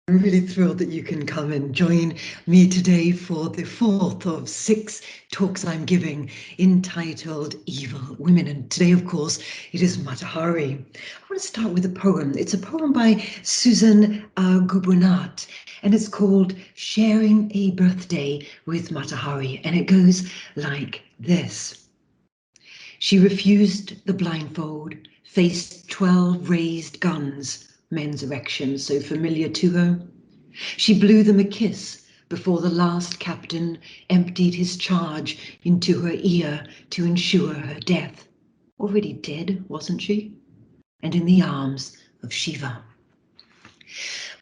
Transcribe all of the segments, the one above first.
I'm really thrilled that you can come and join me today for the fourth of 6 talks I'm giving entitled Evil Women. And today, of course, it is Matahari. I want to start with a poem. It's a poem by Susan Gubernat, and it's called Sharing a Birthday with Matahari. And it goes like this. She refused the blindfold, faced 12 raised guns, men's erections so familiar to her. She blew them a kiss before the last captain emptied his charge into her ear to ensure her death. Already dead, wasn't she? And in the arms of Shiva.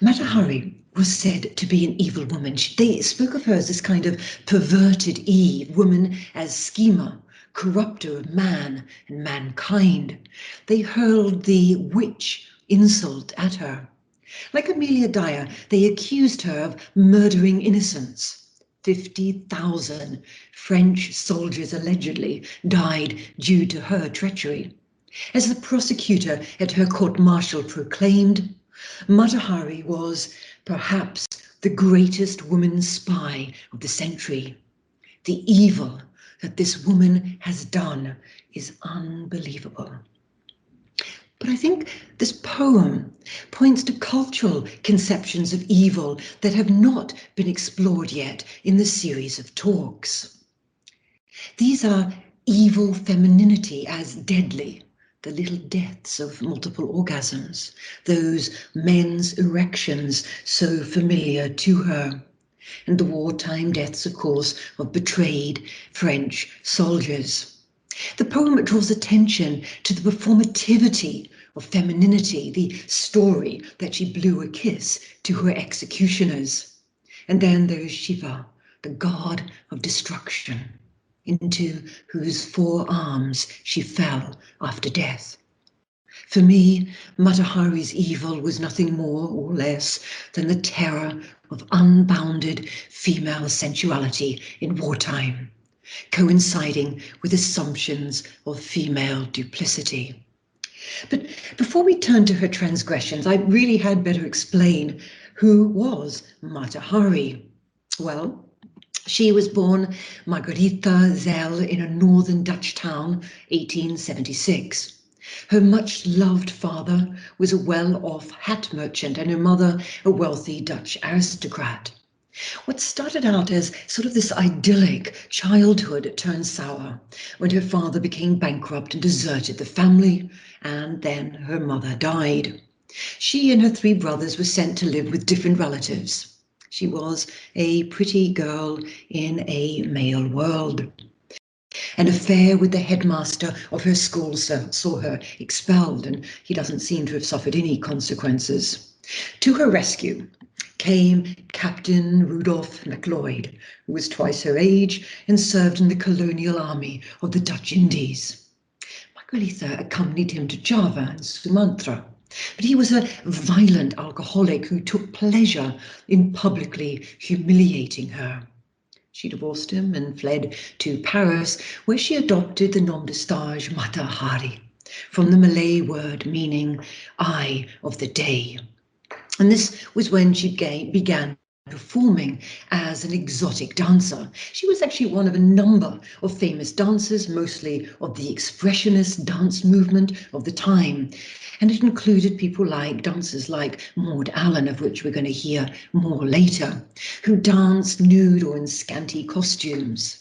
Matahari was said to be an evil woman. They spoke of her as this kind of perverted Eve, woman as schemer, corrupter of man and mankind. They hurled the witch insult at her. Like Amelia Dyer, they accused her of murdering innocents. 50,000 French soldiers allegedly died due to her treachery. As the prosecutor at her court-martial proclaimed, Matahari was perhaps the greatest woman spy of the century. The evil that this woman has done is unbelievable. But I think this poem points to cultural conceptions of evil that have not been explored yet in the series of talks. These are evil femininity as deadly, the little deaths of multiple orgasms, those men's erections so familiar to her, and the wartime deaths, of course, of betrayed French soldiers. The poem draws attention to the performativity of femininity, the story that she blew a kiss to her executioners. And then there is Shiva, the god of destruction, into whose 4 arms she fell after death. For me, Matahari's evil was nothing more or less than the terror of unbounded female sensuality in wartime, coinciding with assumptions of female duplicity. But before we turn to her transgressions, I really had better explain who was Matahari. Well, she was born Margaretha Zell in a northern Dutch town, 1876. Her much-loved father was a well-off hat merchant and her mother a wealthy Dutch aristocrat. What started out as sort of this idyllic childhood turned sour when her father became bankrupt and deserted the family, and then her mother died. She and her 3 brothers were sent to live with different relatives. She was a pretty girl in a male world. An affair with the headmaster of her school saw her expelled, and he doesn't seem to have suffered any consequences. To her rescue came Captain Rudolph MacLeod, who was twice her age and served in the colonial army of the Dutch Indies. Margaretha accompanied him to Java and Sumatra, but he was a violent alcoholic who took pleasure in publicly humiliating her. She divorced him and fled to Paris, where she adopted the nom de stage Matahari, from the Malay word meaning eye of the day. And this was when she began performing as an exotic dancer. She was actually one of a number of famous dancers, mostly of the expressionist dance movement of the time. And it included dancers like Maud Allen, of which we're going to hear more later, who danced nude or in scanty costumes.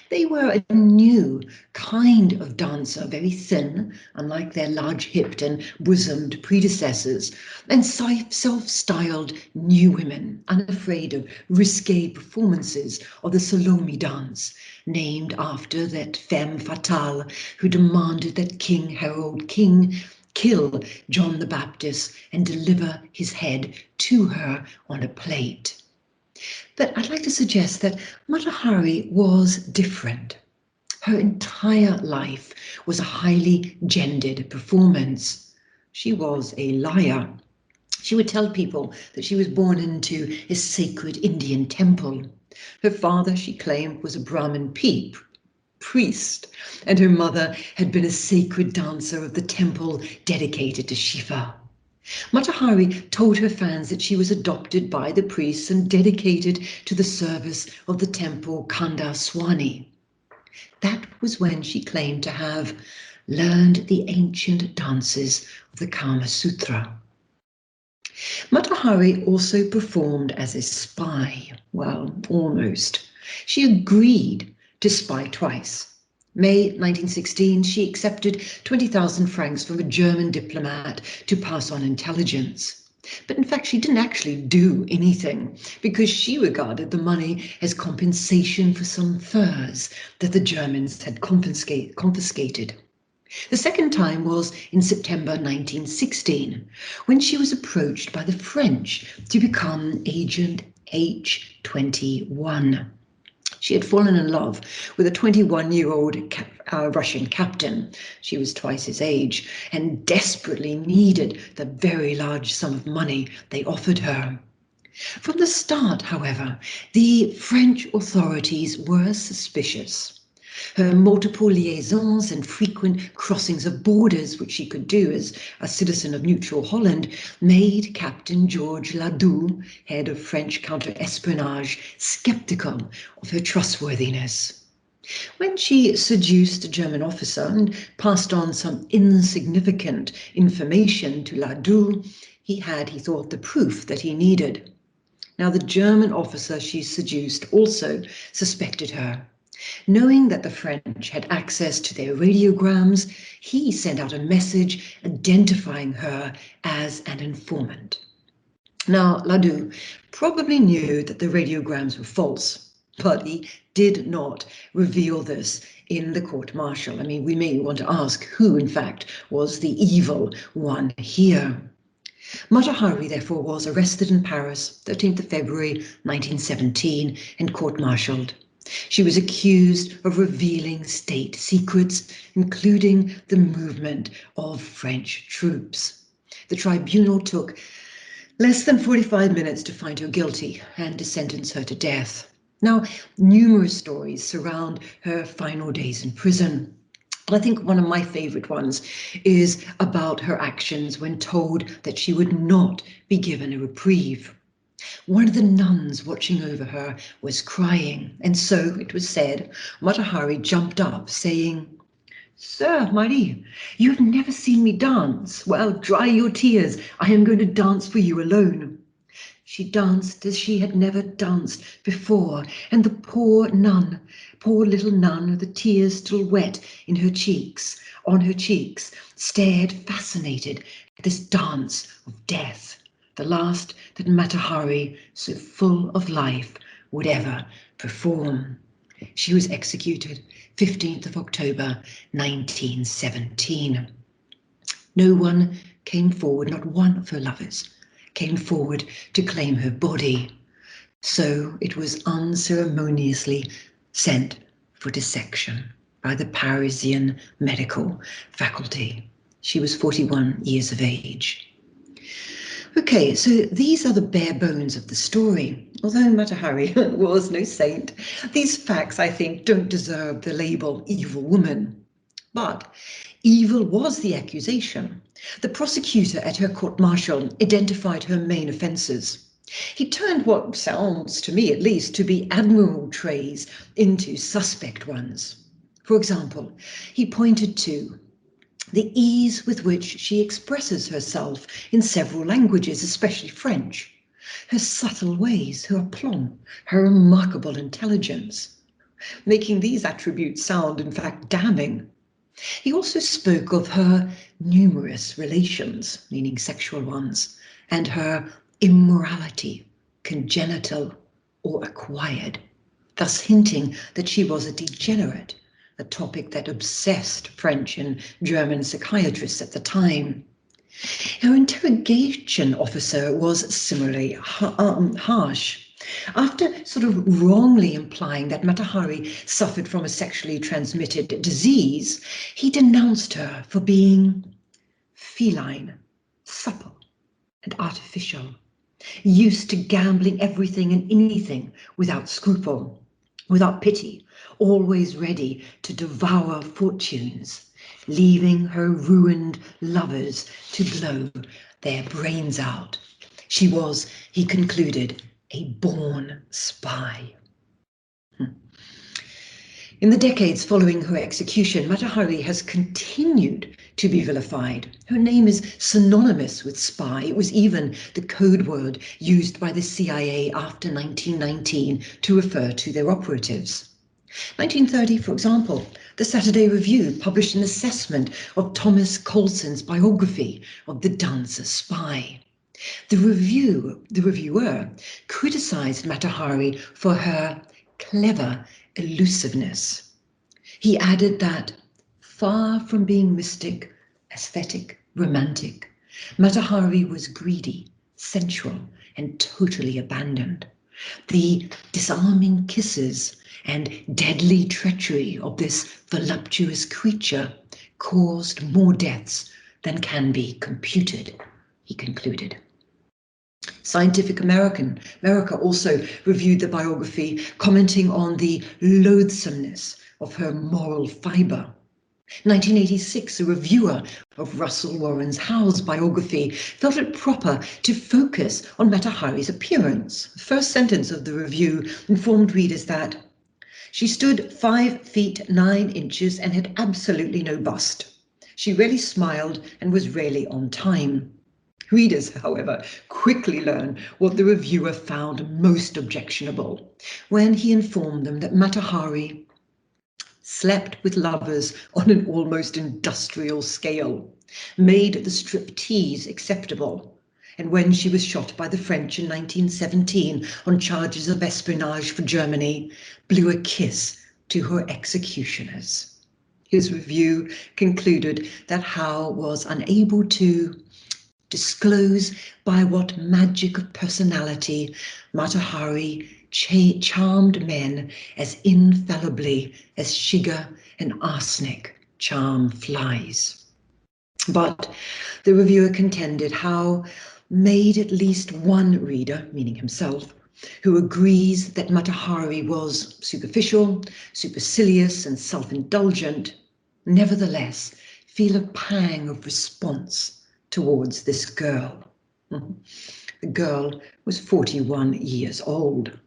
They were a new kind of dancer, very thin, unlike their large-hipped and bosomed predecessors, and self-styled new women, unafraid of risque performances of the Salome dance, named after that femme fatale who demanded that King Harold kill John the Baptist and deliver his head to her on a plate. But I'd like to suggest that Matahari was different. Her entire life was a highly gendered performance. She was a liar. She would tell people that she was born into a sacred Indian temple. Her father, she claimed, was a Brahmin priest, and her mother had been a sacred dancer of the temple dedicated to Shiva. Mata Hari told her fans that she was adopted by the priests and dedicated to the service of the temple Kanda Swani. That was when she claimed to have learned the ancient dances of the Kama Sutra. Mata Hari also performed as a spy. Well, almost. She agreed to spy twice. May 1916, she accepted 20,000 francs from a German diplomat to pass on intelligence. But in fact, she didn't actually do anything because she regarded the money as compensation for some furs that the Germans had confiscated. The second time was in September 1916, when she was approached by the French to become Agent H21. She had fallen in love with a 21-year-old Russian captain. She was twice his age and desperately needed the very large sum of money they offered her. From the start, however, the French authorities were suspicious. Her multiple liaisons and frequent crossings of borders, which she could do as a citizen of neutral Holland, made Captain Georges Ladoux, head of French counter-espionage, sceptical of her trustworthiness. When she seduced a German officer and passed on some insignificant information to Ladoux, he thought, the proof that he needed. Now, the German officer she seduced also suspected her. Knowing that the French had access to their radiograms, he sent out a message identifying her as an informant. Now, Ladoux probably knew that the radiograms were false, but he did not reveal this in the court-martial. I mean, we may want to ask who, in fact, was the evil one here. Mata Hari, therefore, was arrested in Paris, 13th of February 1917, and court-martialed. She was accused of revealing state secrets, including the movement of French troops. The tribunal took less than 45 minutes to find her guilty and to sentence her to death. Now, numerous stories surround her final days in prison. I think one of my favorite ones is about her actions when told that she would not be given a reprieve. One of the nuns watching over her was crying, and so, it was said, Mata Hari jumped up, saying, "Sir, Marie, you have never seen me dance. Well, dry your tears. I am going to dance for you alone." She danced as she had never danced before, and the poor little nun, with the tears still wet on her cheeks, stared fascinated at this dance of death, the last that Mata Hari, so full of life, would ever perform. She was executed 15th of October 1917. No one came forward, not one of her lovers came forward to claim her body. So it was unceremoniously sent for dissection by the Parisian medical faculty. She was 41 years of age. Okay, so these are the bare bones of the story. Although Mata Hari was no saint, these facts, I think, don't deserve the label evil woman. But evil was the accusation. The prosecutor at her court-martial identified her main offences. He turned what sounds, to me at least, to be admirable traits into suspect ones. For example, he pointed to the ease with which she expresses herself in several languages, especially French, her subtle ways, her aplomb, her remarkable intelligence, making these attributes sound, in fact, damning. He also spoke of her numerous relations, meaning sexual ones, and her immorality, congenital or acquired, thus hinting that she was a degenerate, a topic that obsessed French and German psychiatrists at the time. Her interrogation officer was similarly harsh. After sort of wrongly implying that Mata Hari suffered from a sexually transmitted disease, he denounced her for being feline, supple, and artificial, used to gambling everything and anything without scruple, without pity, always ready to devour fortunes, leaving her ruined lovers to blow their brains out. She was, he concluded, a born spy. In the decades following her execution, Mata Hari has continued to be vilified. Her name is synonymous with spy. It was even the code word used by the CIA after 1919 to refer to their operatives. 1930, for example, the Saturday Review published an assessment of Thomas Colson's biography of the dancer spy. The reviewer criticized Mata Hari for her clever elusiveness. He added that, far from being mystic, aesthetic, romantic, Mata Hari was greedy, sensual, and totally abandoned. The disarming kisses and deadly treachery of this voluptuous creature caused more deaths than can be computed, he concluded. Scientific America also reviewed the biography, commenting on the loathsomeness of her moral fiber. 1986, a reviewer of Russell Warren's Howell's biography felt it proper to focus on Mata Hari's appearance. The first sentence of the review informed readers that she stood 5 feet 9 inches and had absolutely no bust. She rarely smiled and was rarely on time. Readers, however, quickly learn what the reviewer found most objectionable when he informed them that Mata Hari slept with lovers on an almost industrial scale, made the striptease acceptable, and when she was shot by the French in 1917 on charges of espionage for Germany, blew a kiss to her executioners. His review concluded that Howe was unable to disclose by what magic of personality Mata Hari charmed men as infallibly as sugar and arsenic charm flies. But the reviewer contended Howe made at least one reader, meaning himself, who agrees that Mata Hari was superficial, supercilious, and self-indulgent, nevertheless feel a pang of response towards this girl. The girl was 41 years old.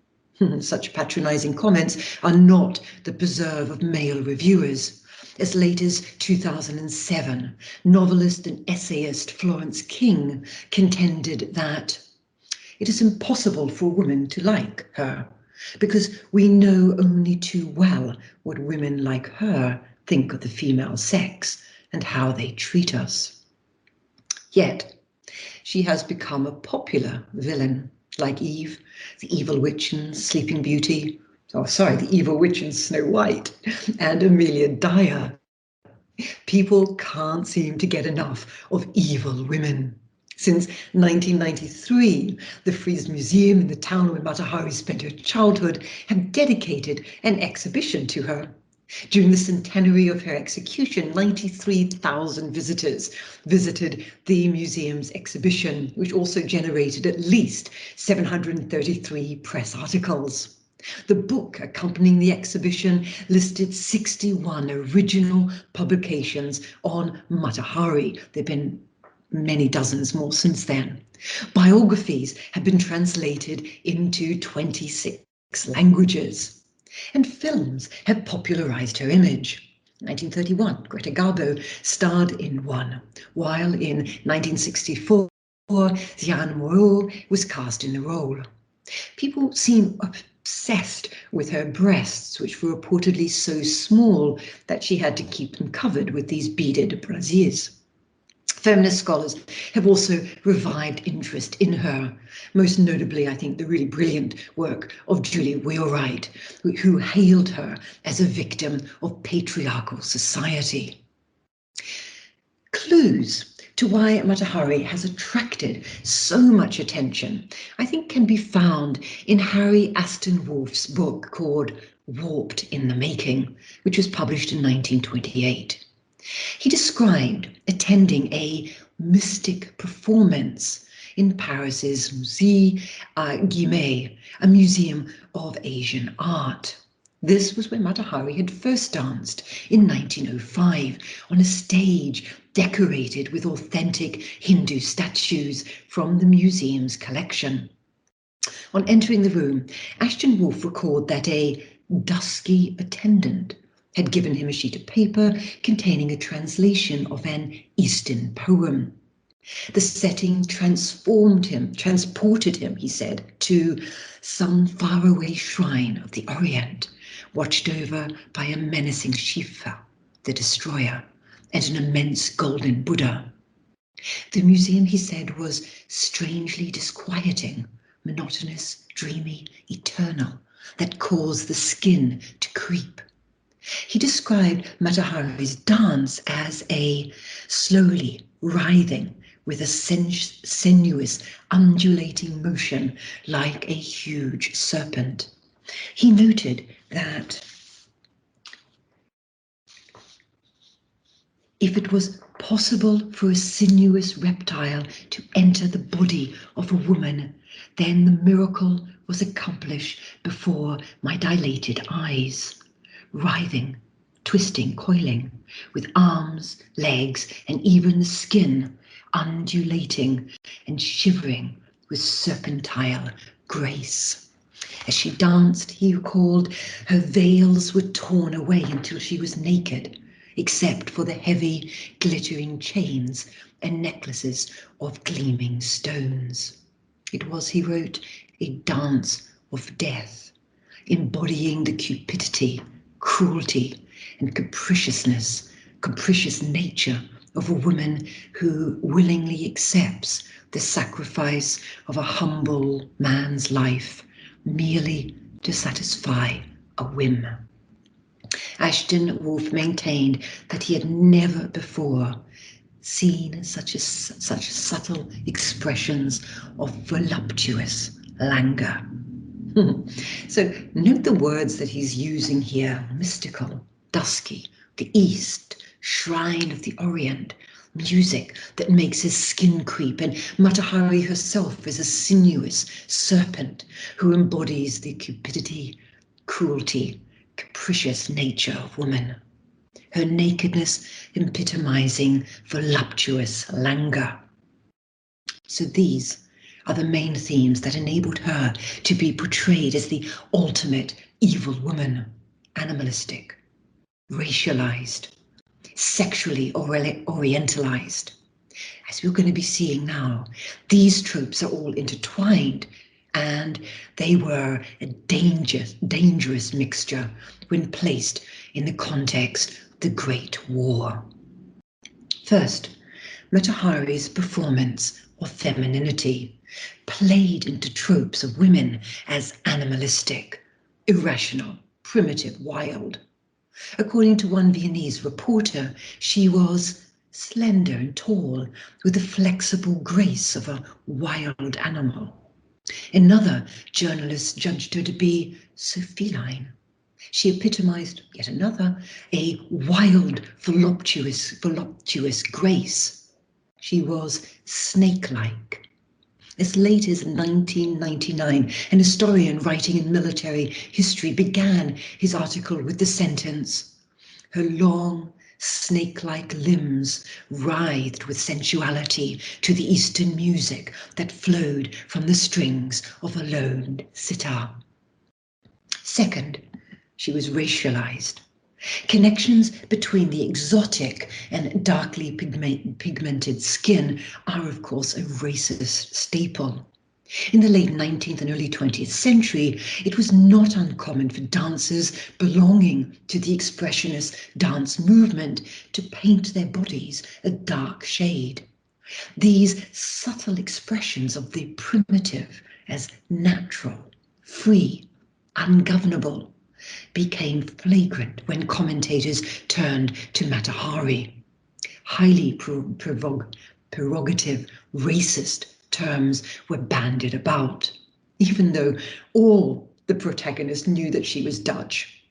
Such patronizing comments are not the preserve of male reviewers. As late as 2007, novelist and essayist Florence King contended that it is impossible for a woman to like her because we know only too well what women like her think of the female sex and how they treat us. Yet, she has become a popular villain, like Eve, the evil witch in Sleeping Beauty, the evil witch in Snow White, and Amelia Dyer. People can't seem to get enough of evil women. Since 1993, the Frieze Museum in the town where Mata Hari spent her childhood have dedicated an exhibition to her. During the centenary of her execution, 93,000 visitors visited the museum's exhibition, which also generated at least 733 press articles. The book accompanying the exhibition listed 61 original publications on Mata Hari. There have been many dozens more since then. Biographies have been translated into 26 languages. And films have popularized her image. In 1931, Greta Garbo starred in one, while in 1964, Diane Moreau was cast in the role. People seem obsessed with her breasts, which were reportedly so small that she had to keep them covered with these beaded brasiers. Feminist scholars have also revived interest in her, most notably, I think, the really brilliant work of Julie Wheelwright, who hailed her as a victim of patriarchal society. Clues to why Mata Hari has attracted so much attention, I think, can be found in Harry Aston Wolf's book called Warped in the Making, which was published in 1928. He described attending a mystic performance in Paris's Musée Guimet, a museum of Asian art. This was where Mata Hari had first danced in 1905 on a stage decorated with authentic Hindu statues from the museum's collection. On entering the room, Ashton Wolfe recalled that a dusky attendant had given him a sheet of paper containing a translation of an Eastern poem. The setting transported him, he said, to some faraway shrine of the Orient, watched over by a menacing Shiva, the destroyer, and an immense golden Buddha. The museum, he said, was strangely disquieting, monotonous, dreamy, eternal, that caused the skin to creep. He described Mata Hari's dance as a slowly writhing with a sinuous, undulating motion like a huge serpent. He noted that if it was possible for a sinuous reptile to enter the body of a woman, then the miracle was accomplished before my dilated eyes. Writhing, twisting, coiling, with arms, legs, and even the skin undulating and shivering with serpentine grace. As she danced, he recalled, her veils were torn away until she was naked, except for the heavy, glittering chains and necklaces of gleaming stones. It was, he wrote, a dance of death, embodying the cupidity, cruelty, and capricious nature of a woman who willingly accepts the sacrifice of a humble man's life merely to satisfy a whim. Ashton Wolfe maintained that he had never before seen such subtle expressions of voluptuous languor. So note the words that he's using here: mystical, dusky, the East, shrine of the Orient, music that makes his skin creep, and Mata Hari herself is a sinuous serpent who embodies the cupidity, cruelty, capricious nature of woman. Her nakedness epitomizing voluptuous languor. So these are the main themes that enabled her to be portrayed as the ultimate evil woman: animalistic, racialized, sexually orientalized. As we're going to be seeing now, these tropes are all intertwined, and they were a dangerous mixture when placed in the context of the Great War. First, Mata Hari's performance of femininity played into tropes of women as animalistic, irrational, primitive, wild. According to one Viennese reporter, she was slender and tall, with the flexible grace of a wild animal. Another journalist judged her to be so feline. She epitomized, yet another, a wild, voluptuous grace. She was snake-like. As late as 1999, an historian writing in military history began his article with the sentence, "Her long, snake-like limbs writhed with sensuality to the Eastern music that flowed from the strings of a lone sitar." Second, she was racialized. Connections between the exotic and darkly pigmented skin are, of course, a racist staple. In the late 19th and early 20th century, it was not uncommon for dancers belonging to the expressionist dance movement to paint their bodies a dark shade. These subtle expressions of the primitive as natural, free, ungovernable became flagrant when commentators turned to Mata Hari. Highly prerogative, racist terms were bandied about, even though all the protagonists knew that she was Dutch.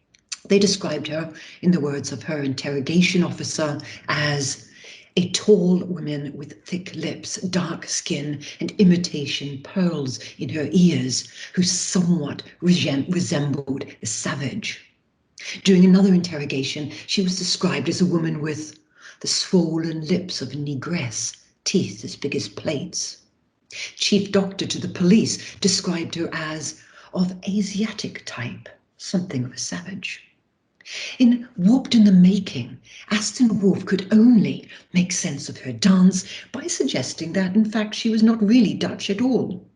They described her, in the words of her interrogation officer, as a tall woman with thick lips, dark skin, and imitation pearls in her ears, who somewhat resembled a savage. During another interrogation, she was described as a woman with the swollen lips of a negress, teeth as big as plates. Chief doctor to the police described her as of Asiatic type, something of a savage. In Warped in the Making, Aston Wolfe could only make sense of her dance by suggesting that, in fact, she was not really Dutch at all.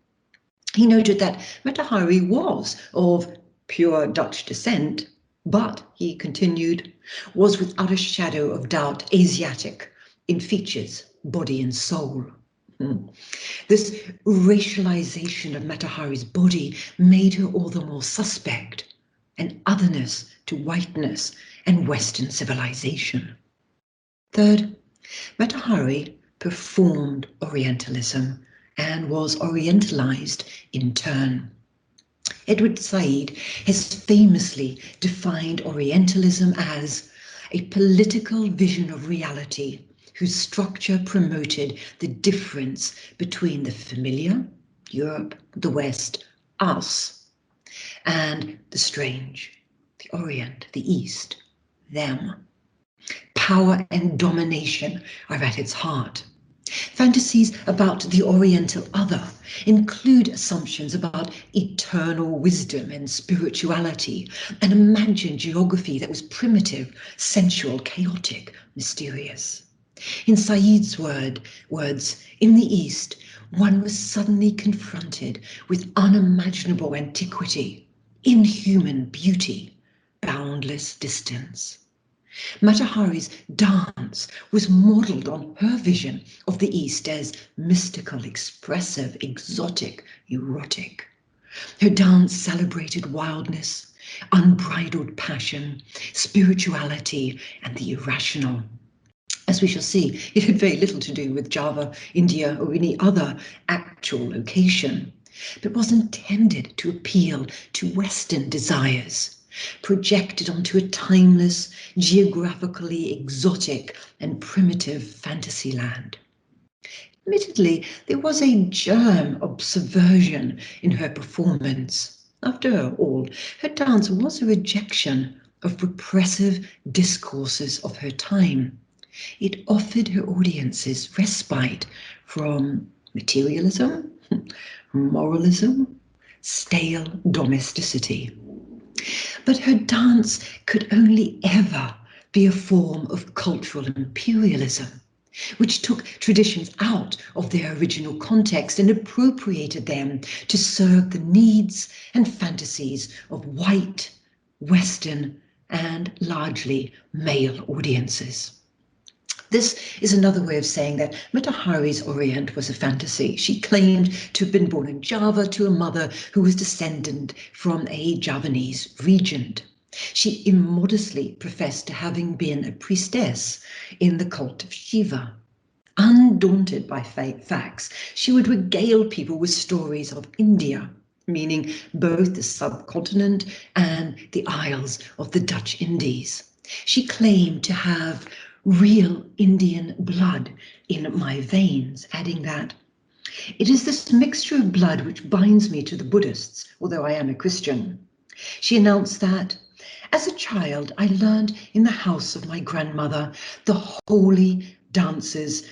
He noted that Meta Hari was of pure Dutch descent, but, he continued, was without a shadow of doubt Asiatic in features, body and soul. This racialization of Mata Hari's body made her all the more suspect, an otherness to whiteness and Western civilization. Third, Mata Hari performed Orientalism and was Orientalized in turn. Edward Said has famously defined Orientalism as a political vision of reality whose structure promoted the difference between the familiar, Europe, the West, us, and the strange, the Orient, the East, them. Power and domination are at its heart. Fantasies about the Oriental other include assumptions about eternal wisdom and spirituality, an imagined geography that was primitive, sensual, chaotic, mysterious. In Said's words, in the East, one was suddenly confronted with unimaginable antiquity, inhuman beauty, boundless distance. Mata Hari's dance was modelled on her vision of the East as mystical, expressive, exotic, erotic. Her dance celebrated wildness, unbridled passion, spirituality, and the irrational. As we shall see, it had very little to do with Java, India, or any other actual location, but was intended to appeal to Western desires, projected onto a timeless, geographically exotic and primitive fantasy land. Admittedly, there was a germ of subversion in her performance. After all, her dance was a rejection of repressive discourses of her time. It offered her audiences respite from materialism, moralism, stale domesticity. But her dance could only ever be a form of cultural imperialism, which took traditions out of their original context and appropriated them to serve the needs and fantasies of white, Western, and largely male audiences. This is another way of saying that Mata Hari's Orient was a fantasy. She claimed to have been born in Java to a mother who was descendant from a Javanese regent. She immodestly professed to having been a priestess in the cult of Shiva. Undaunted by facts, she would regale people with stories of India, meaning both the subcontinent and the isles of the Dutch Indies. She claimed to have real Indian blood in my veins, adding that it is this mixture of blood which binds me to the Buddhists, although I am a Christian. She announced that as a child, I learned in the house of my grandmother the holy dances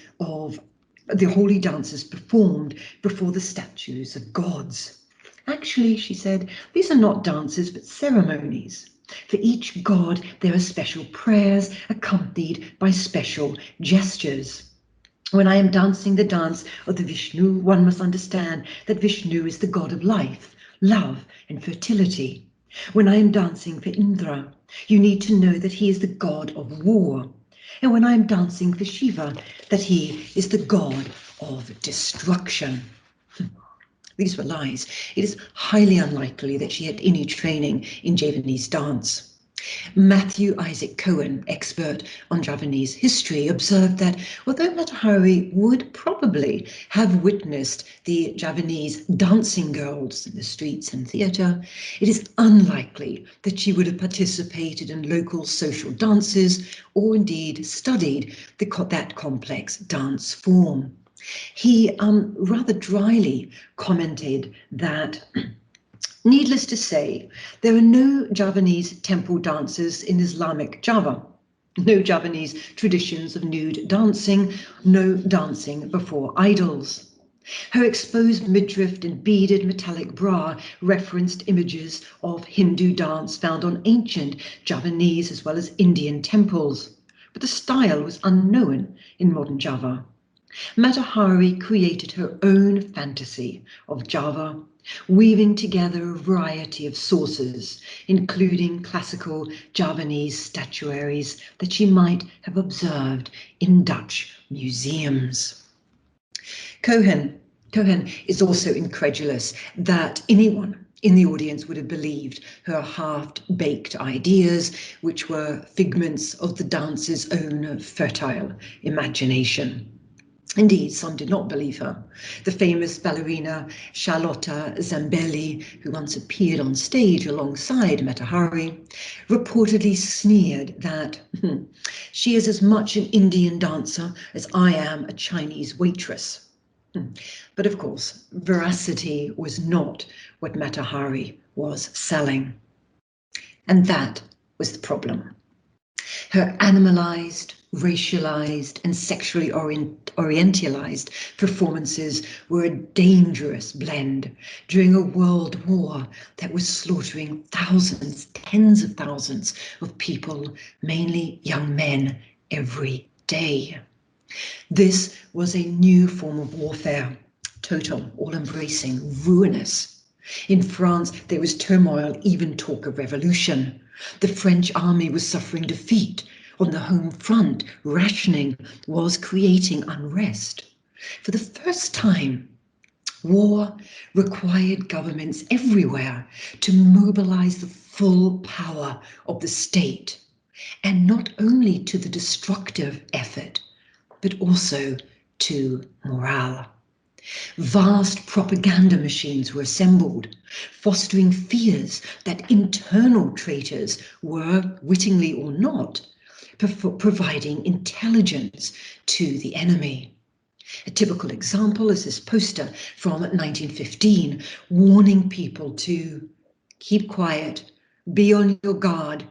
performed before the statues of gods. Actually, she said, these are not dances but ceremonies. For each god, there are special prayers accompanied by special gestures. When I am dancing the dance of the Vishnu, one must understand that Vishnu is the god of life, love, and fertility. When I am dancing for Indra, you need to know that he is the god of war. And when I am dancing for Shiva, that he is the god of destruction. These were lies. It is highly unlikely that she had any training in Javanese dance. Matthew Isaac Cohen, expert on Javanese history, observed that although Mata Hari would probably have witnessed the Javanese dancing girls in the streets and theatre, it is unlikely that she would have participated in local social dances or indeed studied that complex dance form. He rather dryly commented that Needless to say, there are no Javanese temple dances in Islamic Java, no Javanese traditions of nude dancing, no dancing before idols. Her exposed midriff and beaded metallic bra referenced images of Hindu dance found on ancient Javanese as well as Indian temples, but the style was unknown in modern Java. Matahari created her own fantasy of Java, weaving together a variety of sources, including classical Javanese statuaries that she might have observed in Dutch museums. Cohen is also incredulous that anyone in the audience would have believed her half-baked ideas, which were figments of the dancer's own fertile imagination. Indeed, some did not believe her. The famous ballerina Charlotta Zambelli, who once appeared on stage alongside Matahari, reportedly sneered that she is as much an Indian dancer as I am a Chinese waitress. But of course, veracity was not what Matahari was selling. And that was the problem. Her animalized, racialized, and sexually orientalized performances were a dangerous blend during a world war that was slaughtering thousands, tens of thousands of people, mainly young men, every day. This was a new form of warfare, total, all-embracing, ruinous. In France, there was turmoil, even talk of revolution. The French army was suffering defeat. On the home front, rationing was creating unrest. For the first time, war required governments everywhere to mobilize the full power of the state, and not only to the destructive effort, but also to morale. Vast propaganda machines were assembled, fostering fears that internal traitors were, wittingly or not, providing intelligence to the enemy. A typical example is this poster from 1915, warning people to keep quiet, be on your guard,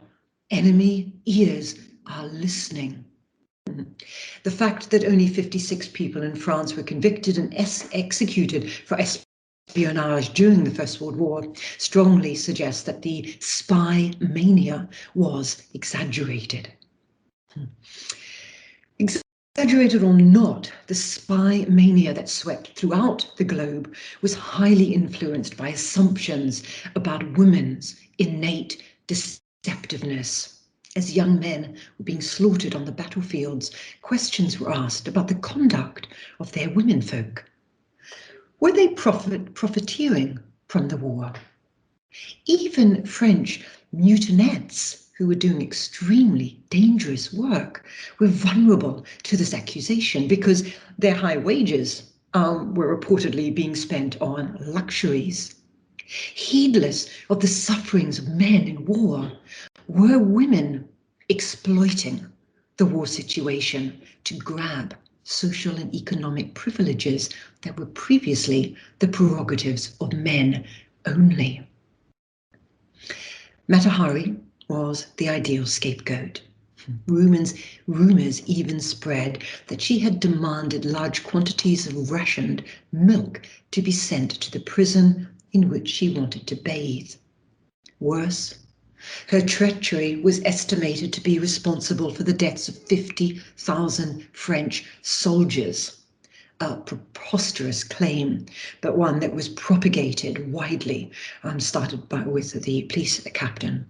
enemy ears are listening. The fact that only 56 people in France were convicted and executed for espionage during the First World War strongly suggests that the spy mania was exaggerated. Exaggerated or not, the spy mania that swept throughout the globe was highly influenced by assumptions about women's innate deceptiveness. As young men were being slaughtered on the battlefields, questions were asked about the conduct of their womenfolk. Were they profiteering from the war? Even French mutinettes, who were doing extremely dangerous work, were vulnerable to this accusation because their high wages were reportedly being spent on luxuries. Heedless of the sufferings of men in war, were women exploiting the war situation to grab social and economic privileges that were previously the prerogatives of men only? Matahari was the ideal scapegoat. Rumors even spread that she had demanded large quantities of rationed milk to be sent to the prison in which she wanted to bathe. Worse, her treachery was estimated to be responsible for the deaths of 50,000 French soldiers. A preposterous claim, but one that was propagated widely, started with the police captain.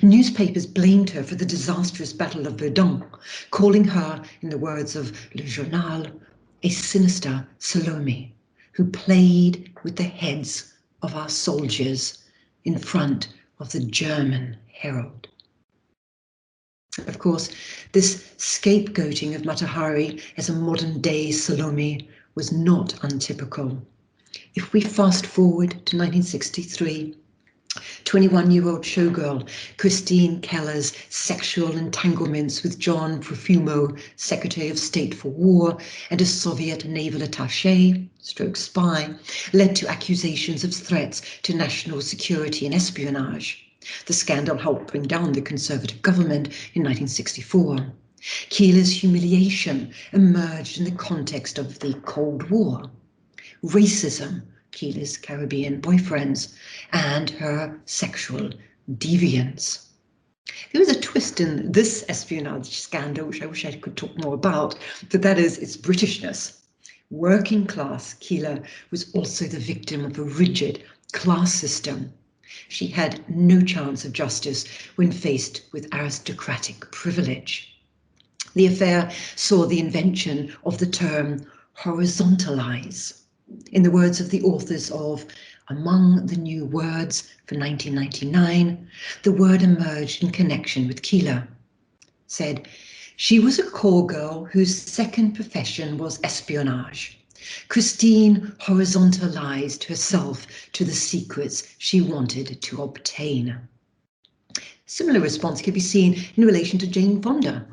Newspapers blamed her for the disastrous Battle of Verdun, calling her, in the words of Le Journal, a sinister Salome who played with the heads of our soldiers in front of the German herald. Of course, this scapegoating of Matahari as a modern-day Salome was not untypical. If we fast forward to 1963, 21-year-old showgirl Christine Keller's sexual entanglements with John Profumo, Secretary of State for War and a Soviet naval attaché, stroke spy, led to accusations of threats to national security and espionage. The scandal helped bring down the Conservative government in 1964. Keeler's humiliation emerged in the context of the Cold War. Racism, Keeler's Caribbean boyfriends, and her sexual deviance. There was a twist in this espionage scandal, which I wish I could talk more about, but that is its Britishness. Working class Keeler was also the victim of a rigid class system. She had no chance of justice when faced with aristocratic privilege. The affair saw the invention of the term horizontalize. In the words of the authors of Among the New Words for 1999, the word emerged in connection with Keeler. Said, she was a call girl whose second profession was espionage. Christine horizontalized herself to the secrets she wanted to obtain. Similar response can be seen in relation to Jane Fonda.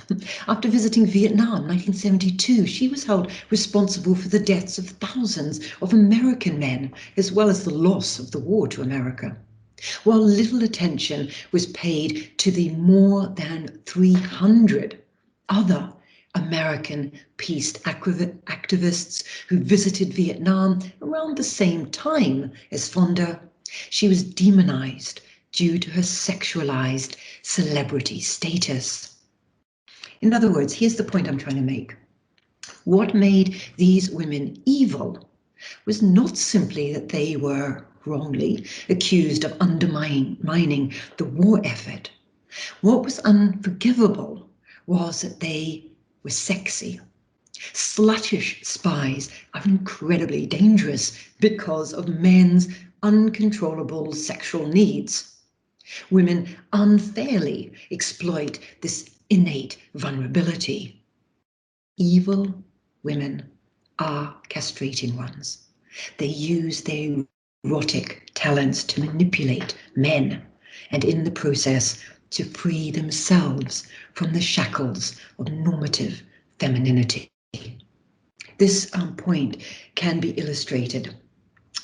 After visiting Vietnam in 1972, she was held responsible for the deaths of thousands of American men, as well as the loss of the war to America. While little attention was paid to the more than 300 other American peace activists who visited Vietnam around the same time as Fonda, she was demonized due to her sexualized celebrity status. In other words, here's the point I'm trying to make. What made these women evil was not simply that they were wrongly accused of undermining the war effort. What was unforgivable was that they were sexy. Sluttish spies are incredibly dangerous because of men's uncontrollable sexual needs. Women unfairly exploit this innate vulnerability. Evil women are castrating ones. They use their erotic talents to manipulate men and in the process to free themselves from the shackles of normative femininity. This point can be illustrated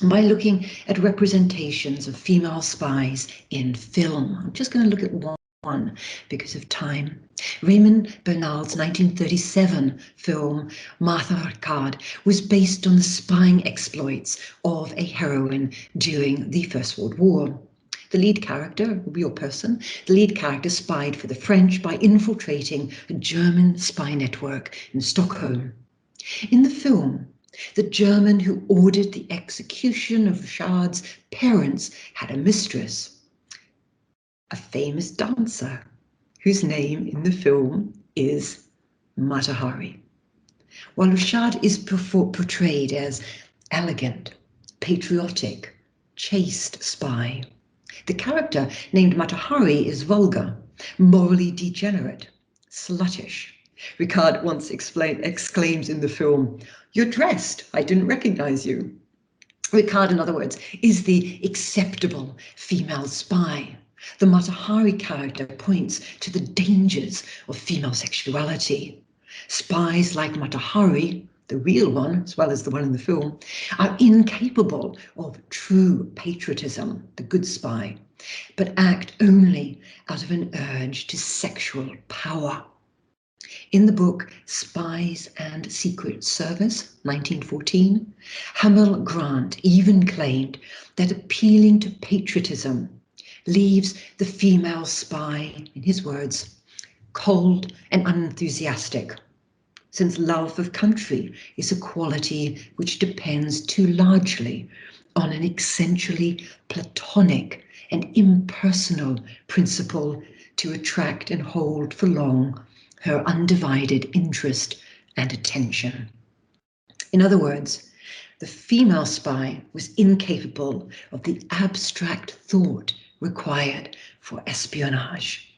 by looking at representations of female spies in film. I'm just going to look at one because of time. Raymond Bernald's 1937 film Martha Arcade was based on the spying exploits of a heroine during the First World War. The lead character, a real person, the lead character spied for the French by infiltrating a German spy network in Stockholm. In the film, the German who ordered the execution of Richard's parents had a mistress, a famous dancer, whose name in the film is Mata Hari. While Richard is portrayed as elegant, patriotic, chaste spy, the character named Mata Hari is vulgar, morally degenerate, sluttish. Ricard once exclaims in the film, "You're dressed, I didn't recognize you." Ricard, in other words, is the acceptable female spy. The Mata Hari character points to the dangers of female sexuality. Spies like Mata Hari, the real one, as well as the one in the film, are incapable of true patriotism, the good spy, but act only out of an urge to sexual power. In the book Spies and Secret Service, 1914, Hamill Grant even claimed that appealing to patriotism leaves the female spy, in his words, cold and unenthusiastic, since love of country is a quality which depends too largely on an essentially platonic and impersonal principle to attract and hold for long her undivided interest and attention. In other words, the female spy was incapable of the abstract thought required for espionage.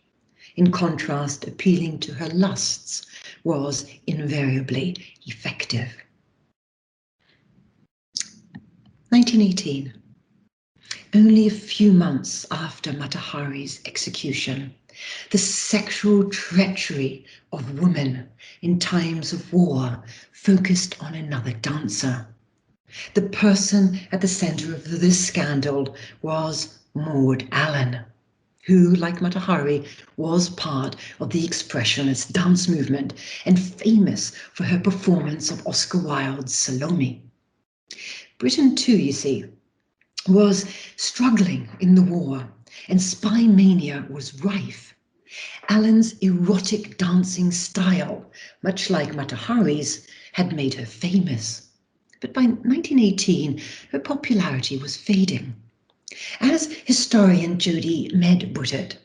In contrast, appealing to her lusts was invariably effective. 1918. Only a few months after Mata Hari's execution, the sexual treachery of women in times of war focused on another dancer. The person at the center of this scandal was Maud Allan, who, like Mata Hari, was part of the expressionist dance movement and famous for her performance of Oscar Wilde's Salome. Britain too, you see, was struggling in the war, and spy mania was rife. Allan's erotic dancing style, much like Mata Hari's, had made her famous. But by 1918, her popularity was fading. As historian Jodie Mead put it,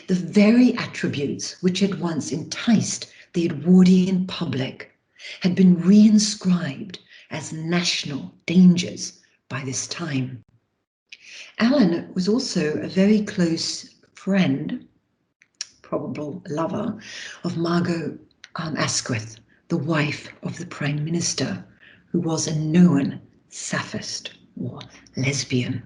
the very attributes which had once enticed the Edwardian public had been reinscribed as national dangers by this time. Allan was also a very close friend, probable lover, of Margot Asquith, the wife of the Prime Minister, who was a known sapphist or lesbian.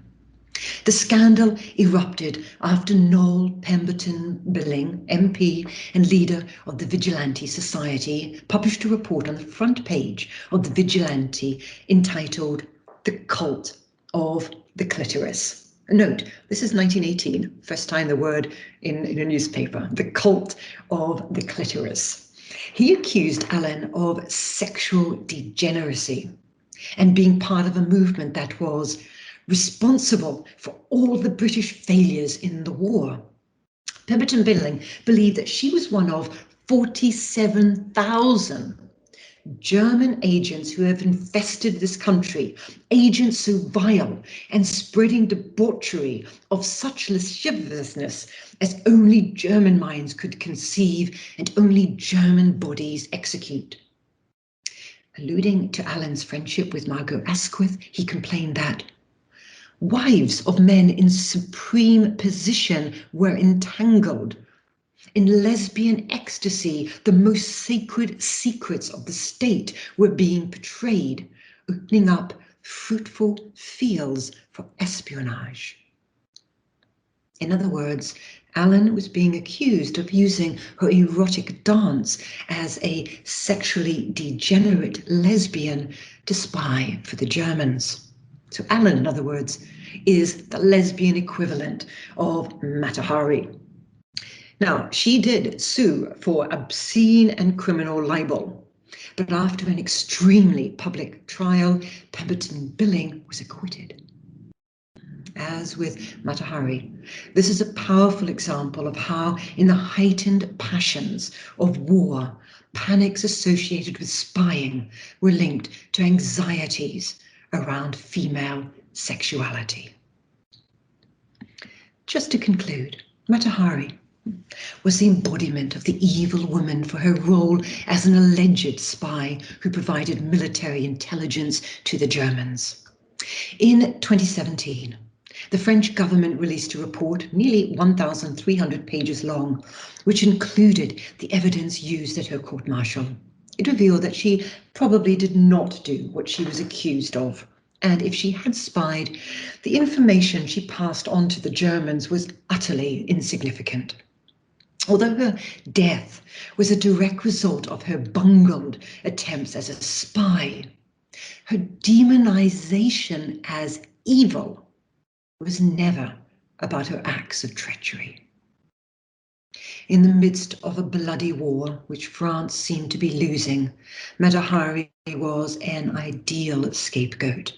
The scandal erupted after Noel Pemberton Billing, MP and leader of the Vigilante Society, published a report on the front page of the Vigilante entitled "The Cult of the Clitoris." Note, this is 1918, first time the word in a newspaper, the cult of the clitoris. He accused Allan of sexual degeneracy and being part of a movement that was responsible for all the British failures in the war. Pemberton Billing believed that she was one of 47,000 German agents who have infested this country, agents so vile and spreading debauchery of such lasciviousness as only German minds could conceive and only German bodies execute. Alluding to Allan's friendship with Margot Asquith, he complained that wives of men in supreme position were entangled. In lesbian ecstasy, the most sacred secrets of the state were being portrayed, opening up fruitful fields for espionage. In other words, Allan was being accused of using her erotic dance as a sexually degenerate lesbian to spy for the Germans. So Allan, in other words, is the lesbian equivalent of Mata Hari. Now, she did sue for obscene and criminal libel, but after an extremely public trial, Pemberton Billing was acquitted. As with Mata Hari, this is a powerful example of how, in the heightened passions of war, panics associated with spying were linked to anxieties around female sexuality. Just to conclude, Mata Hari was the embodiment of the evil woman for her role as an alleged spy who provided military intelligence to the Germans. In 2017, the French government released a report, nearly 1,300 pages long, which included the evidence used at her court-martial. It revealed that she probably did not do what she was accused of. And if she had spied, the information she passed on to the Germans was utterly insignificant. Although her death was a direct result of her bungled attempts as a spy, her demonization as evil was never about her acts of treachery. In the midst of a bloody war, which France seemed to be losing, Mata Hari was an ideal scapegoat.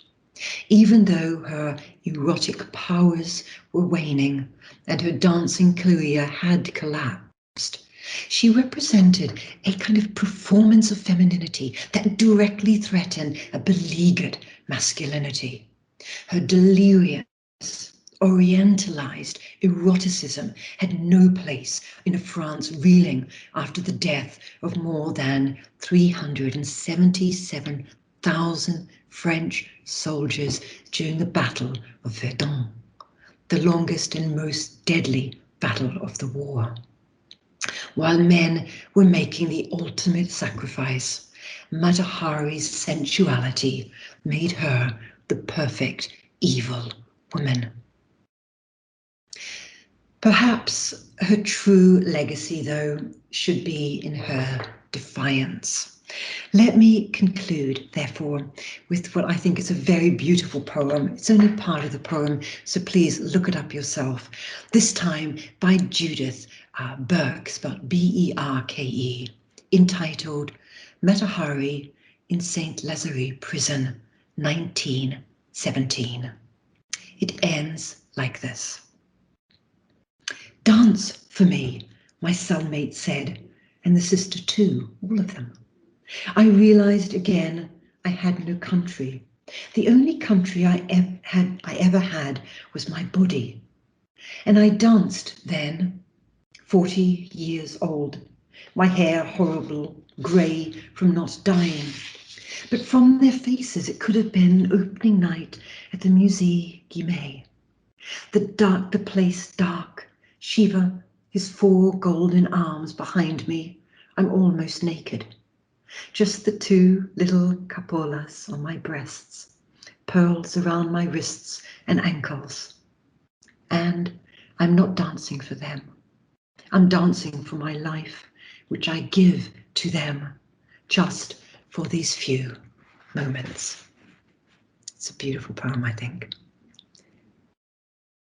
Even though her erotic powers were waning and her dancing career had collapsed, she represented a kind of performance of femininity that directly threatened a beleaguered masculinity. Her delirious, orientalized eroticism had no place in a France reeling after the death of more than 377,000 French soldiers during the Battle of Verdun, the longest and most deadly battle of the war. While men were making the ultimate sacrifice, Mata Hari's sensuality made her the perfect evil woman. Perhaps her true legacy, though, should be in her defiance. Let me conclude, therefore, with what I think is a very beautiful poem. It's only part of the poem, so please look it up yourself. This time by Judith Bourke, spelled B-E-R-K-E, entitled Matahari in St. Lazare Prison, 1917. It ends like this. Dance for me, my cellmate said, and the sister too, all of them. I realized again I had no country. The only country I ever had was my body. And I danced then, 40 years old, my hair horrible, grey from not dying. But from their faces it could have been opening night at the Musée Guimet. The place dark, Shiva, his 4 golden arms behind me. I'm almost naked. Just the 2 little capolas on my breasts, pearls around my wrists and ankles. And I'm not dancing for them. I'm dancing for my life, which I give to them just for these few moments. It's a beautiful poem, I think.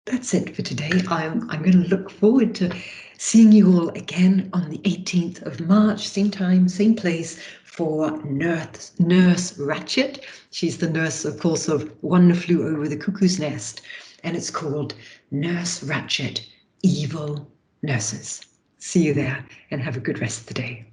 That's it for today. I'm going to look forward to seeing you all again on the 18th of March, same time, same place, for Nurse Ratched. She's the nurse, of course, of One Flew Over the Cuckoo's Nest, and it's called Nurse Ratched, Evil Nurses. See you there and have a good rest of the day.